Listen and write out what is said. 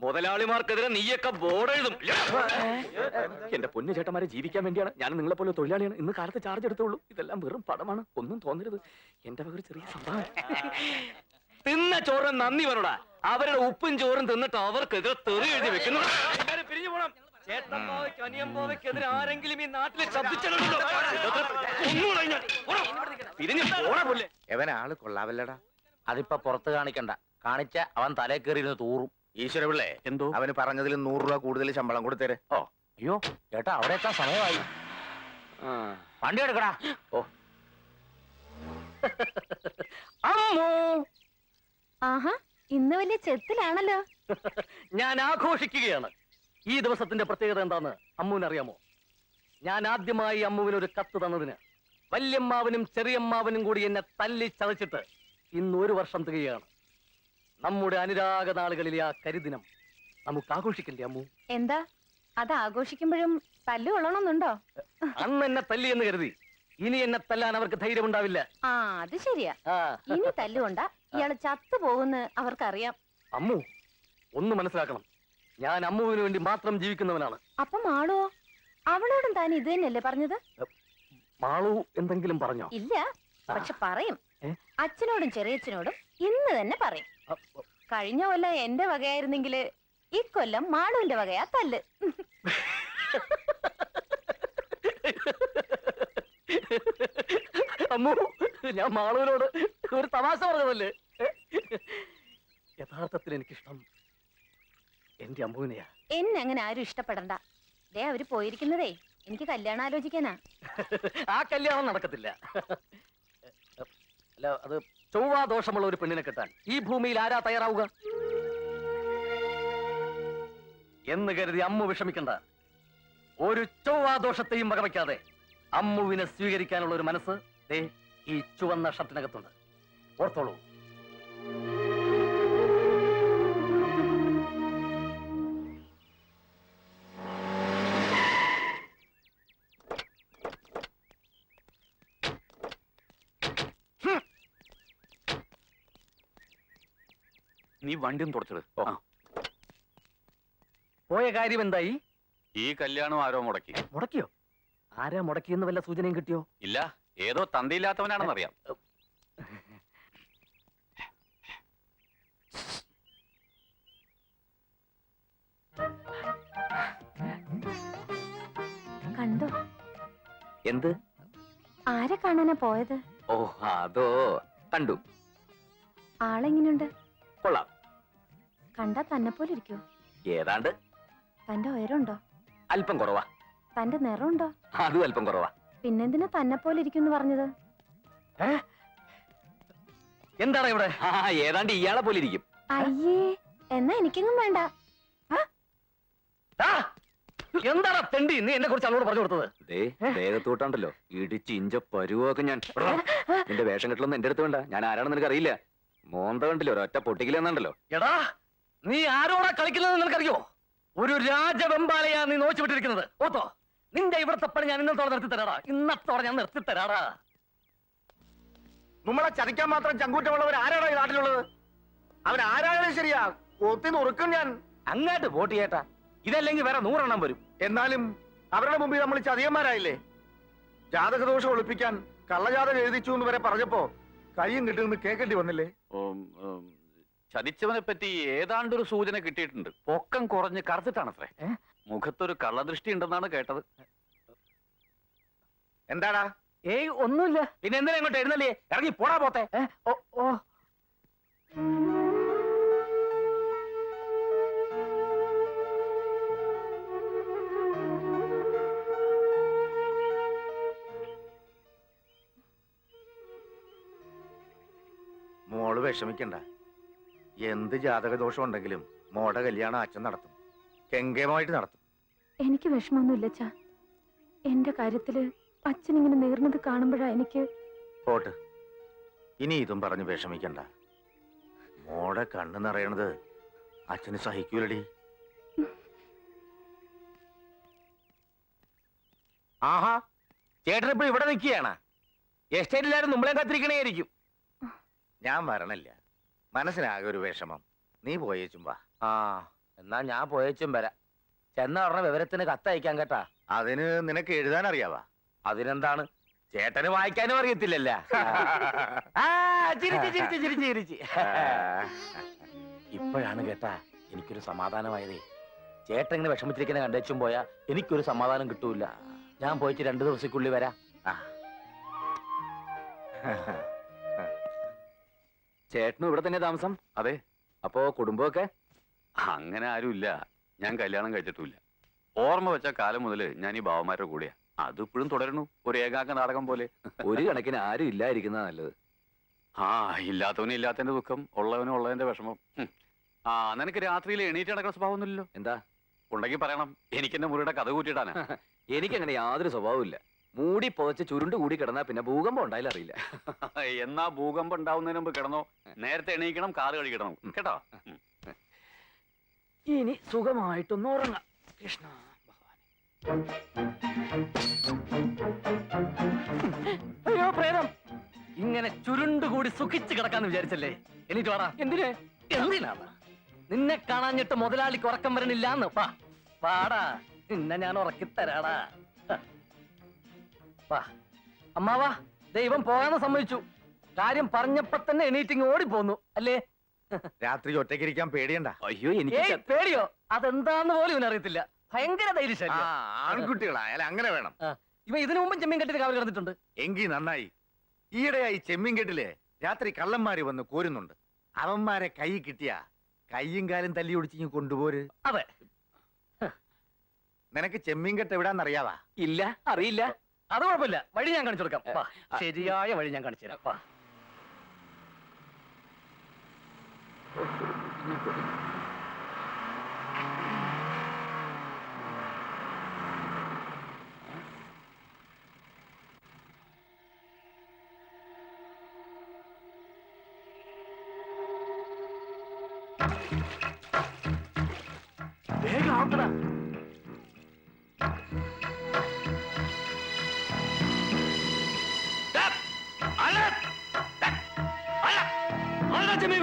മുതലാളിമാർക്കെതിരെ നീയൊക്കെ ബോർഡ് എഴുതും. എന്റെ പൊന്നു ചേട്ടന്മാരെ ജീവിക്കാൻ വേണ്ടിയാണ് ഞാൻ നിങ്ങളെ പോലെ തൊഴിലാളിയാണ്. ഇന്ന് കാലത്ത് ചാർജ് എടുത്തോളൂ. ഇതെല്ലാം വെറും പടമാണ്, ഒന്നും തോന്നരുത്. എന്റെ വക ഒരു ചെറിയ സംഭവം. തിന്ന ചോറും നന്ദി വരൂടാ. അവരുടെ ഉപ്പും ചോറും തിന്നിട്ട് അവർക്കെതിരെ തെറി എഴുതി വെക്കുന്നു. പിരിഞ്ഞു പോണം. ചേട്ടന്മാവയ്ക്ക് അനിയമ്പാവയ്ക്കെതിരെ ആരെങ്കിലും ഈ നാട്ടിലെ ശബ്ദിച്ചിട്ടുണ്ടോ? പിരിഞ്ഞു പോണ പോലെ. എവനാള് കൊള്ളാവല്ലടാ. അതിപ്പോ പുറത്ത് കാണിക്കണ്ട. കാണിച്ച അവൻ തലേ കയറിയിരുന്ന് തൂറും. ഈശ്വര പിള്ളേ, എന്തോ അവന് പറഞ്ഞതിൽ 100 രൂപ കൂടുതൽ ശമ്പളം കൊടുത്തേരെ. ഓ അയ്യോ ചേട്ടാ, അവിടെ എത്താൻ സമയമായി. വണ്ടി എടുക്കടാ. ഓ അമ്മോ, ആഹാ, ഇന്ന് വലിയ ചെത്തിലാണല്ലോ. ഞാൻ ആഘോഷിക്കുകയാണ്. ഈ ദിവസത്തിന്റെ പ്രത്യേകത എന്താന്ന് അമ്മുവിനറിയാമോ? ഞാൻ ആദ്യമായി അമ്മുവിനൊരു കത്ത് തന്നതിന് വല്യമ്മാവനും ചെറിയമ്മാവനും കൂടി എന്നെ തല്ലി ചതച്ചിട്ട് ഇന്ന് 1 വർഷം തികയാണ്. നമ്മുടെ അനുരാഗ നാളുകളിലെ ആ കരിദിനം നമുക്ക് ആഘോഷിക്കണ്ടേ അമ്മു? എന്താ അത് ആഘോഷിക്കുമ്പോഴും തല്ലു കൊള്ളണമെന്നുണ്ടോ? അന്ന് എന്നെ തല്ലി എന്ന് കരുതി ഇനി എന്നെ തല്ലാൻ അവർക്ക് ധൈര്യമുണ്ടാവില്ല. ആ, അത് ശരിയാ. ഇനി തല്ലുകൊണ്ട ഇയാള് ചത്തുപോകുന്ന് അവർക്കറിയാം. അമ്മു ഒന്ന് മനസ്സിലാക്കണം, ഞാൻ അമ്മുവിന് വേണ്ടി മാത്രം ജീവിക്കുന്നവനാണ്. അപ്പൊ മാളുവോ? അവളോടും താൻ ഇത് തന്നെയല്ലേ പറഞ്ഞത്? മാളു എന്തെങ്കിലും പറഞ്ഞോ? ഇല്ല, പക്ഷെ പറയും. അച്ഛനോടും ചെറിയച്ഛനോടും ഇന്ന് തന്നെ പറയും. കഴിഞ്ഞ കൊല്ലം എന്റെ വകയായിരുന്നെങ്കില് ഇക്കൊല്ലം മാളുവിന്റെ വകയാ തല്ല്. അമ്മു, ഞാൻ മാളുവിനോട് ഒരു തമാശ പറഞ്ഞതല്ലേ. യഥാർത്ഥത്തിൽ എനിക്കിഷ്ടം എന്റെ അമ്മുവിനെയാ. എന്നെ അങ്ങനെ ആരും ഇഷ്ടപ്പെടണ്ട. ദേ അവര് പോയിരിക്കുന്നതേ എനിക്ക് കല്യാണം ആലോചിക്കാനാ. ആ കല്യാണം നടക്കത്തില്ല. അല്ല, അത് ചൊവ്വാ ദോഷമുള്ള ഒരു പെണ്ണിനെ കിട്ടാൻ ഈ ഭൂമിയിൽ ആരാ തയ്യാറാവുക എന്ന് കരുതി അമ്മു വിഷമിക്കണ്ട. ഒരു ചൊവ്വാ ദോഷത്തെയും വകവയ്ക്കാതെ അമ്മുവിനെ സ്വീകരിക്കാനുള്ള ഒരു മനസ്സ് ദേ ഈ ചുവന്ന ഷർട്ടിനകത്തുണ്ട്. ഓർത്തോളൂ. നീ വണ്ടിയും തുടച്ചത് പോയ കാര്യം എന്തായി? ഈ കല്യാണം ആരോ മുടക്കി. മുടക്കിയോ? ആരാ മുടക്കിയെന്ന് വല്ല സൂചനയും കിട്ടിയോ? ഇല്ല, ഏതോ തന്തയില്ലാത്തവനാണെന്നറിയാം. കണ്ടോ? എന്ത്? ആരെ കാണാനാ പോയത്? ഓ, അതോ കണ്ടു. ആളെങ്ങനെയുണ്ട്? കൊള്ളാം. കണ്ടാ തന്നെ പോലെ ഇരിക്കോ? ഏതാണ്ട്. തന്റെ ഉയരമുണ്ടോ? അല്പം കുറവാ. തന്റെ നിറമുണ്ടോ? അതും അല്പം കുറവാ. പിന്നെന്തിനാ തന്നെ പോലെ ഇരിക്കും പറഞ്ഞത്? എന്താണ് ഇവിടെ? ഏതാണ്ട് ഇയാളെ പോലെ ഇരിക്കും. അയ്യേ, എന്നാ എനിക്കെങ്ങും വേണ്ട. എന്താണ് തെണ്ടി നീ എന്നെ കുറിച്ച് അവളോട് പറഞ്ഞു കൊടുത്തത്? ദേഹത്തോട്ടാണ്ടല്ലോ ഇടിച്ച് ഇഞ്ച പരുവൊക്കെ ഞാൻ. നിന്റെ വേഷം കെട്ടലൊന്നും എന്റെ അടുത്ത് വേണ്ട. ഞാൻ ആരാണെന്ന് നിനക്ക് അറിയില്ല. മോന്ത കണ്ടില്ലോ, ഒരൊറ്റ പൊട്ടിക്കലെന്നുണ്ടല്ലോ. എടാ, നീ ആരോടാ കളിക്കുന്നത് നിനക്കറിയോ? ഒരു രാജവെമ്പാലയാ നീ നോച്ചു വിട്ടിരിക്കുന്നത്. ഓത്തോ, നിന്റെ ഇവിടുത്തെ പണി ഞാൻ ഇന്നത്തോടെ നിർത്തി തരാടാ. ഇന്നത്തോടെ ഞാൻ നിർത്തി തരാടാ. നമ്മളെ ചതിക്കാൻ മാത്രം ചങ്കൂറ്റമുള്ളവർ ആരാണോ ഈ നാട്ടിലുള്ളത്? അവൻ ആരായാലും ശരിയാ, കൊത്തി നുറുക്കും ഞാൻ. അങ്ങോട്ട് വോട്ട് ചെയ്യട്ടാ. ഇതല്ലെങ്കിൽ വേറെ 100 എണ്ണം വരും. എന്നാലും അവരുടെ മുമ്പിൽ നമ്മൾ ചതിയന്മാരായില്ലേ? ജാതകദോഷം ഒളിപ്പിക്കാൻ കള്ളജാതകം എഴുതിച്ചു എന്ന് വരെ പറഞ്ഞപ്പോ കയ്യും കിട്ടുമെന്ന് കേൾക്കേണ്ടി വന്നില്ലേ? ചതിച്ചവനെ പറ്റി ഏതാണ്ടൊരു സൂചന കിട്ടിയിട്ടുണ്ട്. പൊക്കം കുറഞ്ഞ് കറുത്തിട്ടാണത്രേ. മുഖത്തൊരു കള്ളദൃഷ്ടി ഉണ്ടെന്നാണ് കേട്ടത്. എന്താടാ? ഏയ് ഒന്നുമില്ല. പിന്നെ എന്തിനാ ഇങ്ങോട്ട് എഴുന്നല്ലേ? ഇറങ്ങി പോടാ പോത്തെ. ഓ ഓ, മോള് വിഷമിക്കണ്ട. എന്ത് ജാതകദോഷം ഉണ്ടെങ്കിലും മോടെ കല്യാണം അച്ഛൻ നടത്തും, കെങ്കേമായിട്ട് നടത്തും. എനിക്ക് വിഷമമൊന്നുമില്ല അച്ഛാ. എന്റെ കാര്യത്തില് അച്ഛൻ ഇങ്ങനെ നേർന്നത് കാണുമ്പോഴാ എനിക്ക്. പോട്ട്, ഇനി ഇതും പറഞ്ഞ് വിഷമിക്കണ്ട. മോടെ കണ്ണ് നിറയണത് അച്ഛന് സഹിക്കൂലടി. ആഹാ, ചേട്ടൻ ഇപ്പൊ ഇവിടെ നിൽക്കുകയാണ്. എസ്റ്റേറ്റിലാരും നമ്മളെ കാത്തിരിക്കണേയിരിക്കും. ഞാൻ വരണില്ല, മനസ്സിനാകെ ഒരു വിഷമം. നീ പോയേച്ചും വാ. ആ, എന്നാ ഞാൻ പോയച്ചും വരാം. ചെന്ന ഉടനെ വിവരത്തിന് കത്തയക്കാൻ കേട്ടാ. അതിന് നിനക്ക് എഴുതാൻ അറിയാവാ? അതിനെന്താണ്, ചേട്ടന് വായിക്കാനും അറിയത്തില്ലല്ല. ഇപ്പോഴാണ് കേട്ടാ എനിക്കൊരു സമാധാനമായതേ. ചേട്ടൻ ഇങ്ങനെ വിഷമിച്ചിരിക്കുന്ന കണ്ടേച്ചും പോയാ എനിക്കൊരു സമാധാനം കിട്ടൂല. ഞാൻ പോയിട്ട് 2 ദിവസക്കുള്ളിൽ വരാം. ചേട്ടനും ഇവിടെ തന്നെ താമസം? അതെ. അപ്പോ കുടുംബമൊക്കെ? അങ്ങനെ ആരുമില്ല. ഞാൻ കല്യാണം കഴിച്ചിട്ടില്ല. ഓർമ്മ വെച്ച കാലം മുതല് ഞാൻ ഈ ബാവന്മാരുടെ കൂടെയാ. അതിപ്പോഴും തുടരുന്നു, ഒരു ഏകാംഗ നാടകം പോലെ. ഒരു കണക്കിന് ആരും ഇല്ലായിരിക്കുന്ന നല്ലത്. ആ, ഇല്ലാത്തവന് ഇല്ലാത്തതിന്റെ ദുഃഖം, ഉള്ളവനും ഉള്ളതിന്റെ വിഷമം. ആ, നിനക്ക് രാത്രിയിൽ എണീറ്റ് നടക്കുന്ന സ്വഭാവമൊന്നുമില്ലല്ലോ. എന്താ ഉണ്ടെങ്കിൽ പറയണം, എനിക്ക് എന്റെ മുറിയുടെ കഥ കൂട്ടിയിട്ടാണ്. എനിക്കങ്ങനെ യാതൊരു സ്വഭാവവും ഇല്ല. മൂടി പുതച്ച് ചുരുണ്ട് കൂടി കിടന്നാ പിന്നെ ഭൂകമ്പം ഉണ്ടായാലും അറിയില്ല. എന്നാ ഭൂകമ്പം ഉണ്ടാവുന്നതിന് മുമ്പ് കിടന്നോ. നേരത്തെ എണീക്കണം, കാറ് കഴുകിടണം കേട്ടോ. ഇനി സുഖമായിട്ടൊന്ന് ഉറങ്ങാം. കൃഷ്ണ അയ്യോ പ്രേതം, ഇങ്ങനെ ചുരുണ്ടുകൂടി സുഖിച്ച് കിടക്കാന്ന് വിചാരിച്ചല്ലേ? എനിക്ക് വാടാ. എന്തിനാണ് നിന്നെ കാണാഞ്ഞിട്ട് മുതലാളിക്ക് ഉറക്കം വരണില്ലാന്ന്? വാടാ, നിന്നെ ഞാൻ ഉറക്കിത്തരാടാ. വാ അമ്മാവാ, ദൈവം പോകാന്ന് സമ്മതിച്ചു. കാര്യം പറഞ്ഞപ്പോ തന്നെ എണീറ്റിങ് ഓടിപ്പോന്നു അല്ലേ? രാത്രി ഒറ്റയ്ക്കിരിക്കാൻ പേടിയണ്ട. അയ്യോ എനിക്ക് ഏയ് പേടിയോ? അതെന്താന്ന് പോലും ഇവനറിയത്തില്ല. ഭയങ്കര ധൈര്യശാലി. ആൺകുട്ടികളായാലും അങ്ങനെ വേണം. ഇവ ഇതിനു മുമ്പും ചെമ്മീൻ കെട്ടിട്ട് കാവൽ കിടന്നിട്ടുണ്ട്. എങ്കി നന്നായി. ഈയിടെയായി ചെമ്മീൻകെട്ടില് രാത്രി കള്ളന്മാര് വന്ന് കോരുന്നുണ്ട്. അവന്മാരെ കൈ കിട്ടിയ കയ്യും കാലും തല്ലി ഒടിച്ചിങ്ങ് കൊണ്ടുപോര്. അതെ. നിനക്ക് ചെമ്മീൻകെട്ട് എവിടാന്നറിയാവാ? ഇല്ല, അറിയില്ല. അത് കുഴപ്പമില്ല, വഴി ഞാൻ കാണിച്ചു കൊടുക്കാം. വാ, ശരിയായ വഴി ഞാൻ കാണിച്ചു തരാം. വാ. വേഗം ആവട്ടെടാ. ചെമ്മീൻ